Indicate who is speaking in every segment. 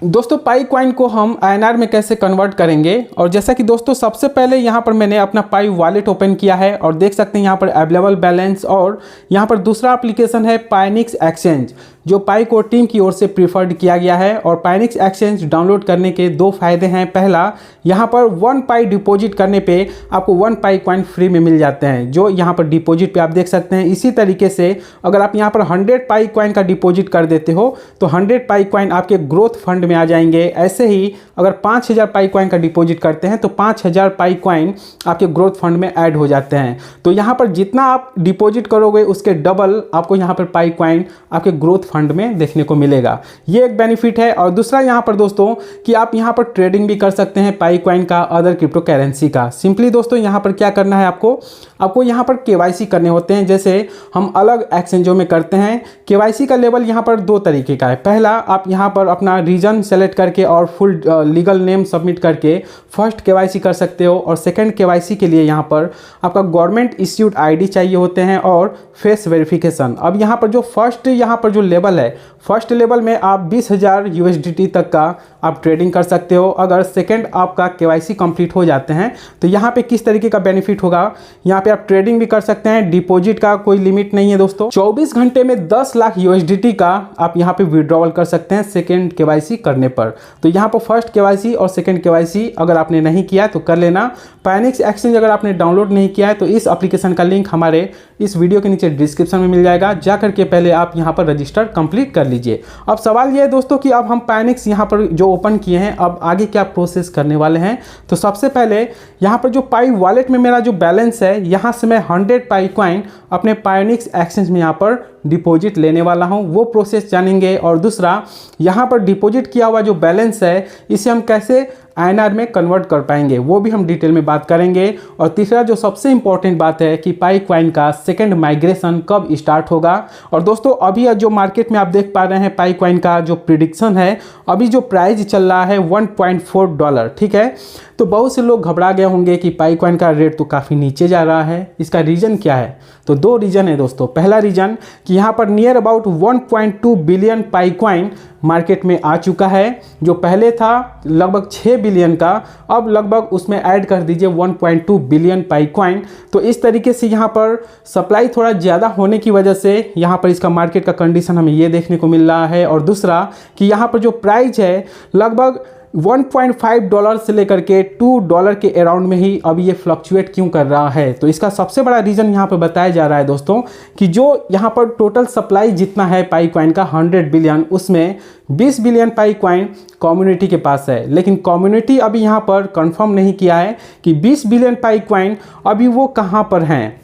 Speaker 1: दोस्तों पाई कॉइन को हम INR में कैसे कन्वर्ट करेंगे, और जैसा कि दोस्तों सबसे पहले यहाँ पर मैंने अपना पाई वॉलेट ओपन किया है और देख सकते हैं यहाँ पर अवेलेबल बैलेंस, और यहाँ पर दूसरा एप्लीकेशन है पायनिक्स एक्सचेंज जो पाई को टीम की ओर से प्रीफर्ड किया गया है। और पायनिक्स एक्सचेंज डाउनलोड करने के दो फायदे हैं। पहला, यहाँ पर 1 पाई डिपॉजिट करने पे आपको 1 पाई कॉइन फ्री में मिल जाते हैं, जो यहाँ पर डिपॉजिट पे आप देख सकते हैं। इसी तरीके से अगर आप यहाँ पर 100 पाई कॉइन का डिपॉजिट कर देते हो तो 100 पाई कॉइन आपके ग्रोथ फंड में आ जाएंगे। ऐसे ही अगर 5000 पाई कॉइन का डिपॉजिट करते हैं तो 5000 पाई कॉइन आपके ग्रोथ फंड में ऐड हो जाते हैं। तो यहाँ पर जितना आप डिपॉजिट करोगे उसके डबल आपको यहाँ पर पाई कॉइन आपके ग्रोथ फंड में देखने को मिलेगा। ये एक बेनिफिट है। और दूसरा यहाँ पर दोस्तों कि आप यहाँ पर ट्रेडिंग भी कर सकते हैं पाई कॉइन का, अदर क्रिप्टो करेंसी का। सिंपली दोस्तों यहाँ पर क्या करना है, आपको यहाँ पर केवाईसी करने होते हैं, जैसे हम अलग एक्सचेंजों में करते हैं। केवाईसी का लेवल यहाँ पर दो तरीके का है। पहला, आप यहाँ पर अपना रीजन सेलेक्ट करके और फुल लीगल नेम सबमिट करके फर्स्ट केवाईसी कर सकते हो। और सेकंड केवाईसी के लिए यहाँ पर आपका गवर्नमेंट इश्यूड आईडी चाहिए होते हैं और फेस वेरिफिकेशन। अब यहाँ पर जो फर्स्ट यहाँ पर जो लेवल है, फर्स्ट लेवल में आप 20,000 USDT तक का आप ट्रेडिंग कर सकते हो। अगर सेकंड आपका केवाईसी कंप्लीट हो जाते हैं तो यहाँ पे किस तरीके का बेनिफिट होगा, यहाँ पे आप ट्रेडिंग भी कर सकते हैं। डिपॉजिट का कोई लिमिट नहीं है दोस्तों। 24 घंटे में 10 लाख USDT का आप यहाँ पे विड्रॉवल कर सकते हैं सेकंड केवाईसी करने पर। तो यहाँ पर फर्स्ट केवाईसी और सेकंड केवाईसी अगर आपने नहीं किया तो कर लेना। पायनिक्स एक्सचेंज अगर आपने डाउनलोड नहीं किया है तो इस एप्लीकेशन का लिंक हमारे इस वीडियो के नीचे डिस्क्रिप्शन में मिल जाएगा। जा करके पहले आप यहाँ पर रजिस्टर कंप्लीट कर लीजिए। अब सवाल ये है दोस्तों कि अब हम पायनिक्स यहाँ पर जो ओपन किए हैं, अब आगे क्या प्रोसेस करने वाले हैं। तो सबसे पहले यहाँ पर जो पाई वॉलेट में मेरा जो बैलेंस है, यहाँ से मैं 100 पाई कॉइन अपने पायनिक्स एक्सचेंज में यहाँ पर डिपॉजिट लेने वाला हूँ, वो प्रोसेस जानेंगे। और दूसरा, यहाँ पर डिपॉजिट किया हुआ जो बैलेंस है इसे हम कैसे INR में कन्वर्ट कर पाएंगे, वो भी हम डिटेल में बात करेंगे। और तीसरा जो सबसे इंपॉर्टेंट बात है कि पाई कॉइन का सेकंड माइग्रेशन कब स्टार्ट होगा। और दोस्तों अभी जो मार्केट में आप देख पा रहे हैं पाई कॉइन का जो प्रिडिक्शन है, अभी जो प्राइस चल रहा है $1.4, ठीक है। तो बहुत से लोग घबरा गए होंगे कि पाई कॉइन का रेट तो काफ़ी नीचे जा रहा है, इसका रीज़न क्या है। तो दो रीज़न है दोस्तों। पहला रीज़न कि यहाँ पर near about 1.2 billion pi coin market में आ चुका है, जो पहले था लगभग 6 बिलियन का, अब लगभग उसमें ऐड कर दीजिए 1.2 बिलियन पाई कॉइन। तो इस तरीके से यहाँ पर सप्लाई थोड़ा ज़्यादा होने की वजह से यहाँ पर इसका मार्केट का कंडीशन हमें ये देखने को मिल रहा है। और दूसरा कि यहाँ पर जो प्राइस है लगभग $1.5 से लेकर के $2 के अराउंड में ही अभी ये फ्लक्चुएट क्यों कर रहा है। तो इसका सबसे बड़ा रीज़न यहाँ पर बताया जा रहा है दोस्तों कि जो यहाँ पर टोटल सप्लाई जितना है पाई कॉइन का 100 बिलियन, उसमें 20 बिलियन पाई कॉइन कम्युनिटी के पास है। लेकिन कम्युनिटी अभी यहाँ पर कंफर्म नहीं किया है कि 20 बिलियन पाई कॉइन अभी वो कहाँ पर हैं।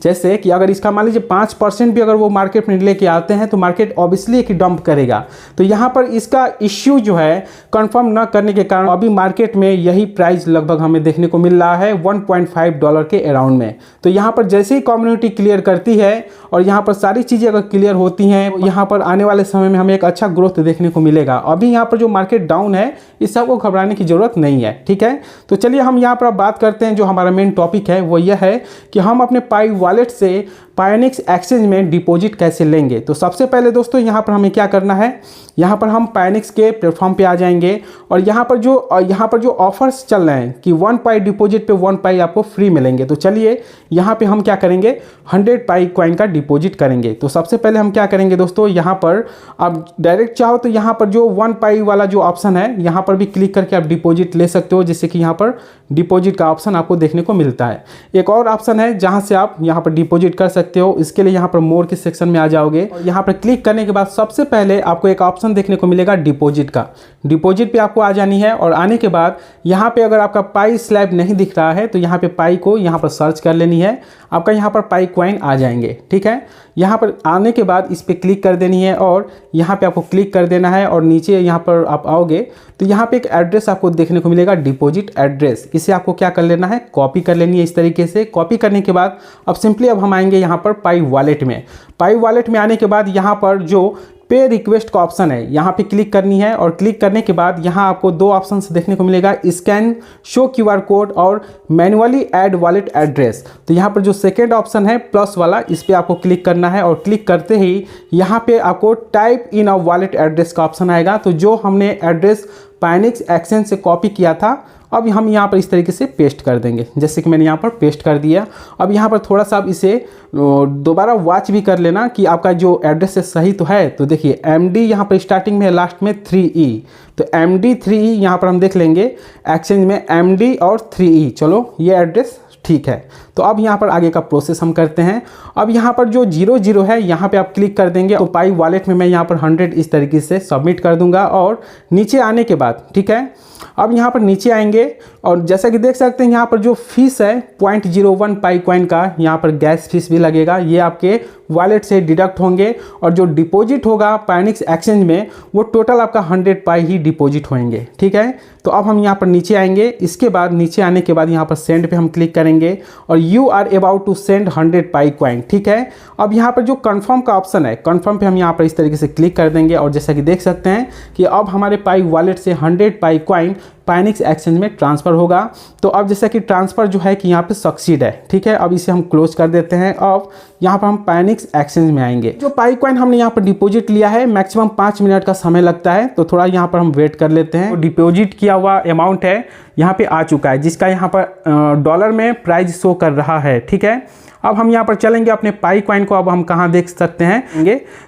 Speaker 1: जैसे कि अगर इसका मान लीजिए 5% भी अगर वो मार्केट में लेके आते हैं तो मार्केट ऑब्वियसली एक डंप करेगा। तो यहाँ पर इसका इश्यू जो है कंफर्म न करने के कारण अभी मार्केट में यही प्राइस लगभग हमें देखने को मिल रहा है $1.5 के अराउंड में। तो यहाँ पर जैसे ही कम्युनिटी क्लियर करती है और यहाँ पर सारी चीज़ें अगर क्लियर होती हैं, यहाँ पर आने वाले समय में हमें एक अच्छा ग्रोथ देखने को मिलेगा। अभी यहाँ पर जो मार्केट डाउन है इस सबको घबराने की ज़रूरत नहीं है, ठीक है। तो चलिए हम यहाँ पर बात करते हैं। जो हमारा मेन टॉपिक है वो यह है कि हम अपने पाई वॉलेट से पायनिक्स एक्सचेंज में डिपॉजिट कैसे लेंगे। तो सबसे पहले दोस्तों यहाँ पर हमें क्या करना है, यहाँ पर हम पायनिक्स के प्लेटफॉर्म पे आ जाएंगे और यहाँ पर जो ऑफर्स चल रहे हैं कि 1 पाई डिपॉजिट पे 1 पाई आपको फ्री मिलेंगे। तो चलिए यहाँ पे हम क्या करेंगे, 100 पाई कॉइन का डिपॉजिट करेंगे। तो सबसे पहले हम क्या करेंगे दोस्तों, यहाँ पर आप डायरेक्ट चाहो तो यहाँ पर जो 1 पाई वाला जो ऑप्शन है यहाँ पर भी क्लिक करके आप डिपॉजिट ले सकते हो, जिससे कि यहाँ पर डिपॉजिट का ऑप्शन आपको देखने को मिलता है। एक और ऑप्शन है जहाँ से आप यहाँ पर डिपॉजिट कर सकते हो। इसके लिए यहाँ पर मोर के सेक्शन में आ जाओगे और यहाँ पर क्लिक करने के बाद सबसे पहले आपको एक ऑप्शन देखने को मिलेगा डिपॉजिट का। डिपॉजिट पे आपको आ जानी है और आने के बाद यहाँ पे अगर आपका पाई स्लैब नहीं दिख रहा है तो यहाँ पे पाई को यहाँ पर सर्च कर लेनी है, आपका यहाँ पर पाई कॉइन आ जाएंगे, ठीक है। यहाँ पर आने के बाद इस पर क्लिक कर देनी है और यहाँ पे आपको क्लिक कर देना है और नीचे यहाँ पर आप आओगे तो यहाँ पे एक एड्रेस आपको देखने को मिलेगा, डिपॉजिट एड्रेस। इसे आपको क्या कर लेना है, कॉपी कर लेनी है। इस तरीके से कॉपी करने के बाद अब सिंपली अब हम आएंगे यहाँ पर पाई वॉलेट में। पाई वॉलेट में आने के बाद यहाँ पर जो पे रिक्वेस्ट का ऑप्शन है, यहाँ पे क्लिक करनी है। और क्लिक करने के बाद यहाँ आपको दो ऑप्शन देखने को मिलेगा, स्कैन शो QR कोड और मैनुअली ऐड वॉलेट एड्रेस। तो यहाँ पर जो सेकेंड ऑप्शन है प्लस वाला, इस पर आपको क्लिक करना है। और क्लिक करते ही यहाँ पे आपको type in a wallet address का ऑप्शन आएगा। तो जो हमने एड्रेस पायनिक्स एक्सचेंज से कॉपी किया था, अब हम यहाँ पर इस तरीके से पेस्ट कर देंगे, जैसे कि मैंने यहाँ पर पेस्ट कर दिया। अब यहाँ पर थोड़ा सा आप इसे दोबारा वॉच भी कर लेना कि आपका जो एड्रेस है सही तो है। तो देखिए MD यहाँ पर स्टार्टिंग में, लास्ट में 3E, तो MD 3E यहाँ पर हम देख लेंगे एक्सचेंज में MD और 3E। चलो ये एड्रेस ठीक है। तो अब यहाँ पर आगे का प्रोसेस हम करते हैं। अब यहाँ पर जो 00 है यहाँ पे आप क्लिक कर देंगे। तो पाई वॉलेट में मैं यहाँ पर 100 इस तरीके से सबमिट कर दूंगा। और नीचे आने के बाद ठीक है, अब यहाँ पर नीचे आएंगे और जैसा कि देख सकते हैं यहाँ पर जो फीस है 0.01 पाई कॉइन का, यहाँ पर गैस फीस भी लगेगा, ये आपके वॉलेट से डिडक्ट होंगे। और जो डिपॉजिट होगा पायनिक्स एक्सचेंज में वो टोटल आपका 100 पाई ही डिपॉजिट होंगे। ठीक है, तो अब हम यहाँ पर नीचे आएंगे। इसके बाद नीचे आने के बाद यहाँ पर सेंड पे हम क्लिक करेंगे और you are about to send 100 Pi coin. ठीक है, अब यहाँ पर जो कन्फर्म का ऑप्शन है, कन्फर्म पे हम यहाँ पर इस तरीके से क्लिक कर देंगे। और जैसा कि देख सकते हैं कि अब हमारे पाई वॉलेट से 100 पाई कॉइन पायनिक्स एक्सचेंज में ट्रांसफ़र होगा। तो अब जैसा कि ट्रांसफ़र जो है कि यहाँ पे सक्सीड है। ठीक है, अब इसे हम क्लोज कर देते हैं। अब यहाँ पर हम पायनिक्स एक्सचेंज में आएंगे। जो पाई कॉइन हमने यहाँ पर डिपॉजिट लिया है मैक्सिमम 5 मिनट का समय लगता है, तो थोड़ा यहाँ पर हम वेट कर लेते हैं। तो डिपॉजिट किया हुआ अमाउंट है यहाँ पे आ चुका है, जिसका यहाँ पर डॉलर में प्राइस शो कर रहा है। ठीक है, अब हम यहाँ पर चलेंगे अपने पाई कॉइन को। अब हम कहाँ देख सकते हैं,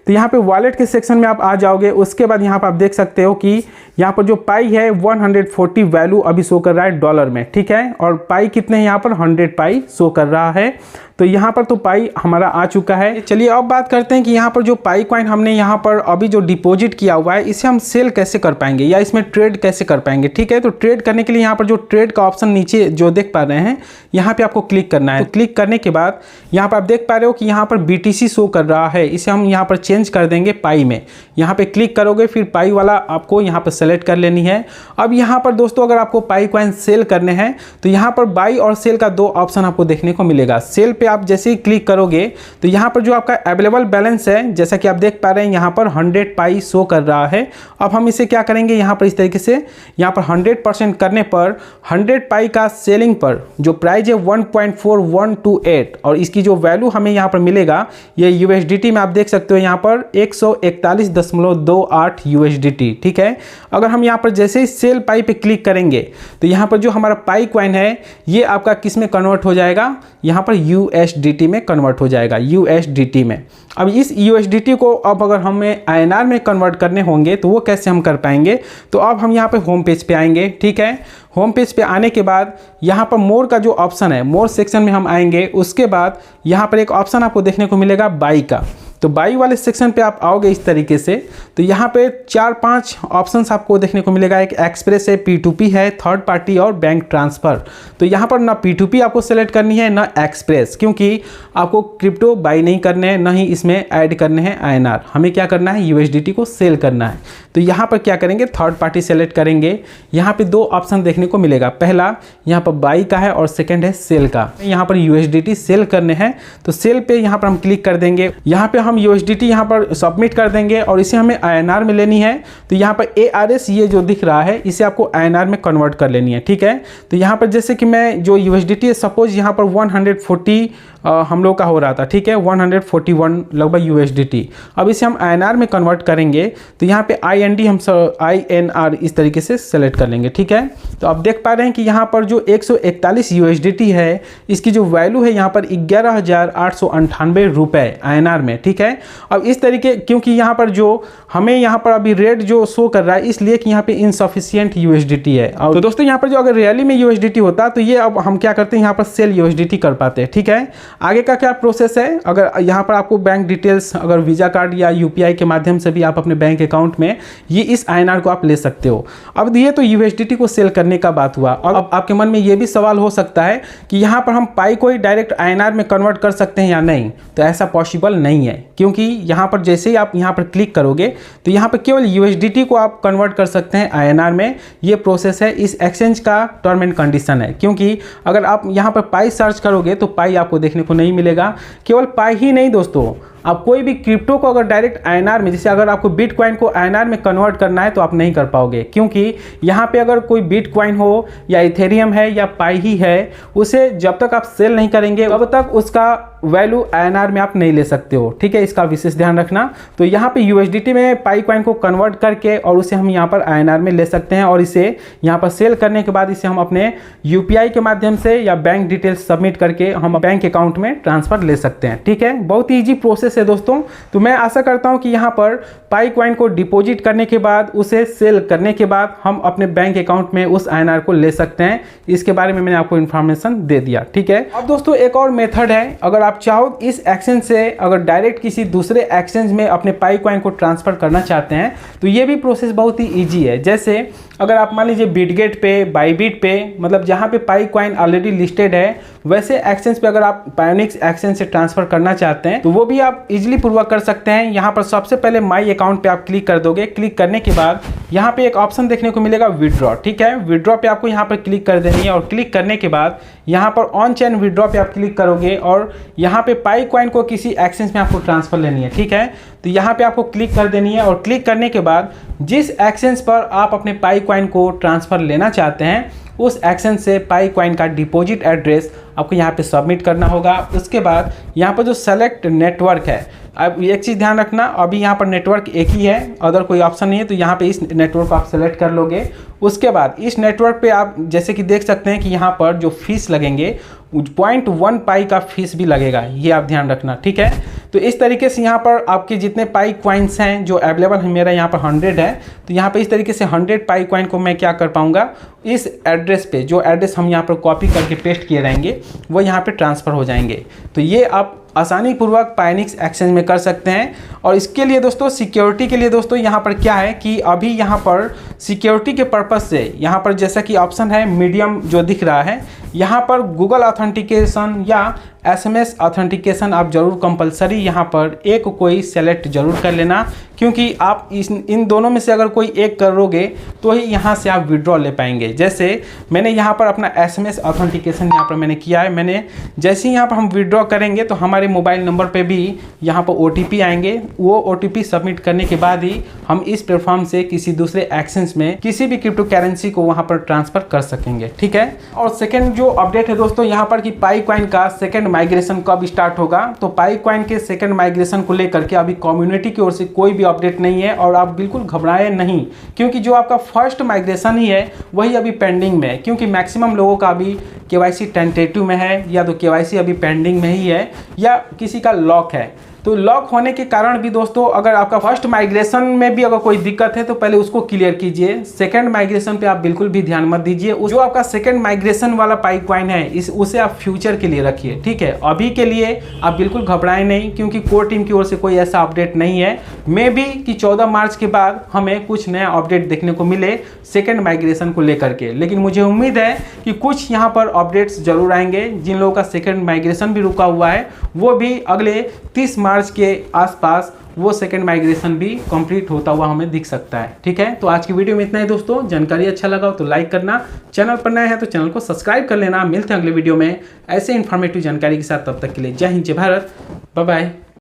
Speaker 1: तो यहाँ पे वॉलेट के सेक्शन में आप आ जाओगे। उसके बाद यहाँ पर आप देख सकते हो कि यहाँ पर जो पाई है 140 वैल्यू अभी शो कर रहा है डॉलर में। ठीक है, और पाई कितने हैं यहाँ पर 100 पाई शो कर रहा है। तो यहाँ पर तो पाई हमारा आ चुका है। चलिए अब बात करते हैं कि यहाँ पर जो पाई कॉइन हमने यहाँ पर अभी जो डिपॉजिट किया हुआ है, इसे हम सेल कैसे कर पाएंगे या इसमें ट्रेड कैसे कर पाएंगे। ठीक है, तो ट्रेड करने के लिए यहाँ पर जो ट्रेड का ऑप्शन नीचे जो देख पा रहे हैं, यहाँ पे आपको क्लिक करना है। तो क्लिक करने के बाद यहाँ पर आप देख पा रहे हो कि यहाँ पर BTC शो कर रहा है, इसे हम यहाँ पर चेंज कर देंगे पाई में। यहाँ पे क्लिक करोगे, फिर पाई वाला आपको यहाँ पर सेलेक्ट कर लेनी है। अब यहाँ पर दोस्तों अगर आपको पाई कॉइन सेल करने हैं तो यहाँ पर बाई और सेल का 2 ऑप्शन आपको देखने को मिलेगा। सेल पे आप जैसे ही क्लिक करोगे तो यहाँ पर जो आपका अवेलेबल बैलेंस है, जैसा कि आप देख पा रहे हैं यहाँ पर 100 पाई शो कर रहा है। अब हम इसे क्या करेंगे, यहाँ पर इस तरीके से यहाँ पर 100% करने पर 100 पाई का सेलिंग पर जो प्राइस है 1.4128 और इसकी जो वैल्यू हमें यहाँ पर मिलेगा ये USDT में आप देख सकते हो यहाँ पर 141.28 USDT। ठीक है, अगर हम यहाँ पर जैसे ही सेल पाई पे क्लिक करेंगे तो यहाँ पर जो हमारा पाई कॉइन है ये आपका किस में कन्वर्ट हो जाएगा, यहाँ पर USDT में कन्वर्ट हो जाएगा, USDT में। अब इस USDT को अब अगर हमें INR में कन्वर्ट करने होंगे तो वो कैसे हम कर पाएंगे। तो अब हम यहाँ पे होम पेज पे आएंगे। ठीक है, होम पेज पे आने के बाद यहाँ पर मोर का जो ऑप्शन है, मोर सेक्शन में हम आएंगे। उसके बाद यहाँ पर एक ऑप्शन आपको देखने को मिलेगा बाई का। तो बाई वाले सेक्शन पे आप आओगे इस तरीके से, तो यहाँ पे 4-5 ऑप्शंस आपको देखने को मिलेगा। एक एक्सप्रेस है, P2P है, थर्ड पार्टी और बैंक ट्रांसफ़र। तो यहाँ पर ना P2P आपको सेलेक्ट करनी है ना एक्सप्रेस, क्योंकि आपको क्रिप्टो बाई नहीं करने हैं, ना ही इसमें ऐड करने हैं INR। हमें क्या करना है, USDT को सेल करना है। तो यहाँ पर क्या करेंगे, थर्ड पार्टी सेलेक्ट करेंगे। यहाँ पर 2 ऑप्शन देखने को मिलेगा, पहला यहाँ पर बाई का है और सेकेंड है सेल का। यहाँ पर USDT सेल करने हैं तो सेल पे यहाँ पर हम क्लिक कर देंगे। यहाँ पे हम USDT यहाँ पर सबमिट कर देंगे और इसे हमें INR में लेनी है। तो यहाँ पर ARS ये जो दिख रहा है इसे आपको INR में कन्वर्ट कर लेनी है। ठीक है, तो यहाँ पर जैसे कि मैं जो USDT है सपोज यहाँ पर 140 हम लोग का हो रहा था। ठीक है, 141 लगभग USDT। अब इसे हम INR में कन्वर्ट करेंगे तो यहाँ पे IND हम INR इस तरीके से सेलेक्ट कर लेंगे। ठीक है, तो आप देख पा रहे हैं कि यहाँ पर जो 141 USDT है इसकी जो वैल्यू है यहाँ पर 11,898 रुपये INR में। ठीक है, अब इस तरीके क्योंकि यहाँ पर जो हमें यहाँ पर अभी रेट जो शो कर रहा है इसलिए कि यहाँ पे इनसफिशियंट USDT है। और तो दोस्तों यहाँ पर जो अगर रियली में USDT होता तो ये अब हम क्या करते हैं, यहाँ पर सेल USDT कर पाते हैं। ठीक है, आगे का क्या प्रोसेस है, अगर यहाँ पर आपको बैंक डिटेल्स अगर वीज़ा कार्ड या UPI के माध्यम से भी आप अपने बैंक अकाउंट में ये इस INR को आप ले सकते हो। अब ये तो USDT को सेल करने का बात हुआ। अब आपके मन में ये भी सवाल हो सकता है कि यहाँ पर हम पाई को ही डायरेक्ट INR में कन्वर्ट कर सकते हैं या नहीं। तो ऐसा पॉसिबल नहीं है, क्योंकि यहाँ पर जैसे ही आप यहाँ पर क्लिक करोगे तो यहाँ पर केवल USDT को आप कन्वर्ट कर सकते हैं INR में। ये प्रोसेस है, इस एक्सचेंज का टर्म एंड कंडीशन है। क्योंकि अगर आप यहाँ पर पाई सर्च करोगे तो पाई आपको देखने को को नहीं मिलेगा। केवल पाई ही नहीं दोस्तों, आप कोई भी क्रिप्टो को अगर डायरेक्ट आईएनआर में, जैसे अगर आपको बिटकॉइन को आईएनआर में कन्वर्ट करना है तो आप नहीं कर पाओगे, क्योंकि यहाँ पे अगर कोई बिटकॉइन हो या इथेरियम है या पाई ही है, उसे जब तक आप सेल नहीं करेंगे तब तक उसका वैल्यू आईएनआर में आप नहीं ले सकते हो। ठीक है, इसका विशेष ध्यान रखना। तो यहाँ पे यूएसडीटी में पाई कॉइन को कन्वर्ट करके और उसे हम यहाँ पर आईएनआर में ले सकते हैं, और इसे यहाँ पर सेल करने के बाद इसे हम अपने यूपीआई के माध्यम से या बैंक डिटेल्स सबमिट करके हम बैंक अकाउंट में ट्रांसफर ले सकते हैं। ठीक है, बहुत ही ईजी प्रोसेस है दोस्तों। तो मैं आशा करता हूँ कि यहाँ पर पाई कॉइन को डिपॉजिट करने के बाद उसे सेल करने के बाद हम अपने बैंक अकाउंट में उस आईएनआर को ले सकते हैं। इसके बारे में मैंने आपको इन्फॉर्मेशन दे दिया। ठीक है, अब दोस्तों एक और मेथड है, अगर आप चाहो इस एक्सचेंज से अगर डायरेक्ट किसी दूसरे एक्सचेंज में अपने पाई कॉइन को ट्रांसफर करना चाहते हैं तो ये भी प्रोसेस बहुत ही ईजी है। जैसे अगर आप मान लीजिए बिटगेट पे, बाईबिट पे, मतलब जहाँ पे पाई कॉइन ऑलरेडी लिस्टेड है, वैसे एक्सचेंज पे अगर आप पायोनिक्स एक्सचेंज से ट्रांसफर करना चाहते हैं तो वो भी आप इजीली पूर्वक कर सकते हैं। यहाँ पर सबसे पहले माई अकाउंट पे आप क्लिक कर दोगे। क्लिक करने के बाद यहाँ पे एक ऑप्शन देखने को मिलेगा विड्रॉ। ठीक है, विड्रॉ पे आपको यहाँ पर क्लिक कर देनी है, और क्लिक करने के बाद यहाँ पर ऑन चेन विड्रॉ पे आप क्लिक करोगे और यहाँ पे पाई कॉइन को किसी एक्सचेंज में आपको ट्रांसफर लेनी है। ठीक है, तो यहाँ पे आपको क्लिक कर देनी है, और क्लिक करने के बाद जिस एक्सचेंज पर आप अपने पाई कॉइन को ट्रांसफर लेना चाहते हैं उस एक्सचेंज से पाई कॉइन का डिपॉजिट एड्रेस आपको यहाँ पे सबमिट करना होगा। उसके बाद यहाँ पर जो सेलेक्ट नेटवर्क है, अब एक चीज़ ध्यान रखना, अभी यहाँ पर नेटवर्क एक ही है, अदर कोई ऑप्शन नहीं है, तो यहाँ पे इस नेटवर्क को आप सेलेक्ट कर लोगे। उसके बाद इस नेटवर्क पे आप जैसे कि देख सकते हैं कि यहाँ पर जो फीस लगेंगे 0.1 पाई का फीस भी लगेगा, ये आप ध्यान रखना। ठीक है, तो इस तरीके से यहाँ पर आपके जितने पाई कॉइन्स हैं जो अवेलेबल है, मेरा यहाँ पर 100 है, तो यहाँ पे इस तरीके से 100 पाई कॉइन को मैं क्या कर पाऊँगा, इस एड्रेस पे, जो एड्रेस हम यहाँ पर कॉपी करके पेस्ट किए रहेंगे वो यहाँ पे ट्रांसफ़र हो जाएंगे। तो ये आप आसानी पूर्वक पायोनिक्स एक्सचेंज में कर सकते हैं। और इसके लिए दोस्तों, सिक्योरिटी के लिए दोस्तों यहाँ पर क्या है कि अभी यहाँ पर सिक्योरिटी के पर्पज़ से यहाँ पर जैसा कि ऑप्शन है मीडियम जो दिख रहा है, यहाँ पर गूगल ऑथेंटिकेशन या SMS ऑथेंटिकेशन आप जरूर कंपलसरी यहाँ पर एक कोई सेलेक्ट जरूर कर लेना, क्योंकि आप इन दोनों में से अगर कोई एक करोगे तो ही यहाँ से आप विड्रॉ ले पाएंगे। जैसे मैंने यहाँ पर अपना SMS ऑथेंटिकेशन यहाँ पर मैंने किया है। मैंने जैसे ही यहाँ पर हम विड्रॉ करेंगे तो हमारे मोबाइल नंबर पे भी यहाँ पर OTP आएंगे। वो OTP सबमिट करने के बाद ही हम इस प्लेटफॉर्म से किसी दूसरे एक्सचेंज में किसी भी क्रिप्टो करेंसी को वहाँ पर ट्रांसफ़र कर सकेंगे। ठीक है, और सेकेंड जो अपडेट है दोस्तों यहाँ पर कि पाई कॉइन का सेकेंड माइग्रेशन कब स्टार्ट होगा। तो पाई कॉइन के सेकंड माइग्रेशन को लेकर के अभी कम्युनिटी की ओर से कोई भी अपडेट नहीं है, और आप बिल्कुल घबराएं नहीं, क्योंकि जो आपका फर्स्ट माइग्रेशन ही है वही अभी पेंडिंग में है, क्योंकि मैक्सिमम लोगों का अभी KYC टेंटेटिव में है, या तो KYC अभी पेंडिंग में ही है, या किसी का लॉक है। तो लॉक होने के कारण भी दोस्तों, अगर आपका फर्स्ट माइग्रेशन में भी अगर कोई दिक्कत है तो पहले उसको क्लियर कीजिए। सेकंड माइग्रेशन पे आप बिल्कुल भी ध्यान मत दीजिए। जो आपका सेकंड माइग्रेशन वाला पाई कॉइन है उसे आप फ्यूचर के लिए रखिए। ठीक है, अभी के लिए आप बिल्कुल घबराएं नहीं, क्योंकि कोर टीम की ओर से कोई ऐसा अपडेट नहीं है। मे बी कि 14 मार्च के बाद हमें कुछ नया अपडेट देखने को मिले सेकेंड माइग्रेशन को लेकर के, लेकिन मुझे उम्मीद है कि कुछ यहाँ पर अपडेट्स जरूर आएंगे। जिन लोगों का सेकेंड माइग्रेशन भी रुका हुआ है वो भी अगले 30 मार्च के आसपास वो सेकंड माइग्रेशन भी कंप्लीट होता हुआ हमें दिख सकता है। ठीक है, तो आज की वीडियो में इतना ही दोस्तों। जानकारी अच्छा लगा हो तो लाइक करना, चैनल पर नए हैं तो चैनल को सब्सक्राइब कर लेना। मिलते हैं अगले वीडियो में ऐसे इन्फॉर्मेटिव जानकारी के साथ। तब तक के लिए जय हिंद, जय भारत, बाय बाय।